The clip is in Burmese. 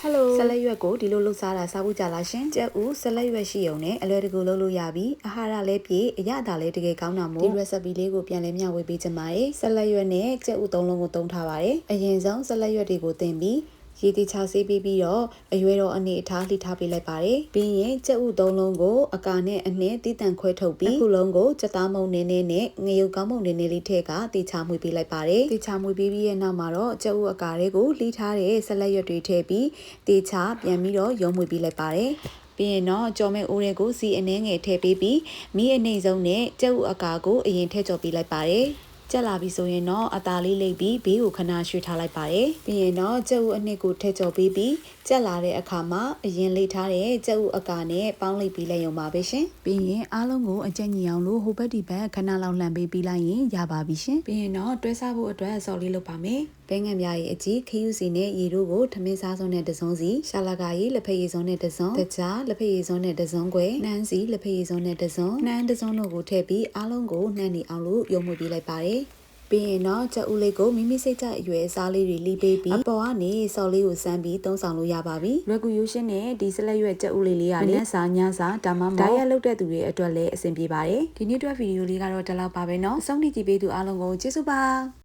Hello ဆက်လက်ရွက်ကိုဒီလိုလှုပ်ရှားတာစားဖို့ကြလားရှင်ကြက်ဦးဆက်လက်ရွက်ရှိုံနဲ့အလွယ်တကူလုပ်လို့ရပြီးအာဟာရလည်းပြည့်အရသာလည်းတကယ်ကောင်းတာမို့ဒီ recipe လေးကိုပြန်လည်မျှဝေပေးချင်ပါတယ်ဆက်လက်ရွက်နဲ့ကြက်ဦးသုံးလုံးကိုသုံးထားပါတယ်အရင်ဆုံးဆက်လက်ရွက်တွေကိုတင်ပြီးရေတိချဆေးပြီးတော့အရွယ်တော်အနေအထားလှိထားပေးလိုက်ပါတယ်ပြီးရင်ကြက်ဥသုံးလုံးကိုအကာနဲ့အနှဲတီးတန့်ခွဲထုတ်ပြီးခုလုံးကိုကြက်သားမုံနည်းနည်းနဲ့ငရုတ်ကောင်းမုံနည်းနည်းလေးထည့်ကတေချာမွေပေးလိုက်ပါတယ်တေချာမွေပေးပြီးရဲ့နောက်မှာတော့ကြက်ဥအကာတွေကိုလှိထားတဲ့ဆက်လက်ရွက်တွေထည့်ပြီးတေချာပြန်ပြီးတော့ရုံးမွေပေးလိုက်ပါတယ်ပြီးရင်တော့ကြော်မဲ့အိုးတွေကိုစီအနှဲငယ်ထည့်ပေးပြီးမိအနှိမ့်ဆုံးနဲ့ကြက်ဥအကာကိုအရင်ထည့်ကြော်ပေးလိုက်ပါတယ်ကျက်လာပြီဆိုရင်တော့အသားလေးလိပ်ပြီးဘေးကိုခဏရွှေ့ထားလိုက်ပါတယ်ပြီးရင်တော့ကြက်ဥအနှစ်ကိုထည့်ကြော်ပေးပြီးကျက်လာတဲ့အခါမှာအရင်လိပ်ထားတဲ့ကြက်ဥအကာနဲ့ပေါင်းလိပ်ပြီးလိုက်ရုံပါပဲရှင်ပြီးရင်အားလုံးကိုအကျက်ညီအောင်လို့ဟိုဘက်ဒီဘက်ခဏလောက်လှန်ပေးပြီးလိုက်ရင်ရပါပြီရှင်ပြီးရင်တော့တွဲစားဖို့အတွက်စော်လေးလုပ်ပါမယ်ဘဲငယ်များရဲ့အကြီးခရူးစီနဲ့ရေတို့ကိုထမင်းစားစုံနဲ့တစုံစီရှာလာကာရီလက်ဖက်ရည်စုံနဲ့တစုံတကြားလက်ဖက်ရည်စုံနဲ့တစုံခွဲနှမ်းစီလက်ဖက်ရည်စုံနဲ့တစုံနှမ်းတစုံတို့ကိုထည့်ပြီးအားလုံးကိုနှမ်းနေအောင်လို့ရုံမွေပေးလိုက်ပါတယ်ပြီးရင်တော့ကြက်ဥလေးကိုမိမိစိတ်ကြအရွယ်အစားလေးတွေလိပေးပြီးအပေါ်ကနေစော်လေးကိုစမ်းပြီးသုံးဆောင်လို့ရပါပြီ။ Regulation နဲ့ဒီဆက်လက်ရွက်ကြက်ဥလေးလေးကလည်းစာညစာဒါမှမဟုတ်ဓာတ်ရက်လုပ်တဲ့သူတွေအတွက်လည်းအဆင်ပြေပါတယ်။ဒီနေ့အတွက်ဗီဒီယိုလေးကတော့ဒီလောက်ပါပဲเนาะ။စောင့်ကြည့်ကြပေးသူအားလုံးကိုကျေးဇူးပါ။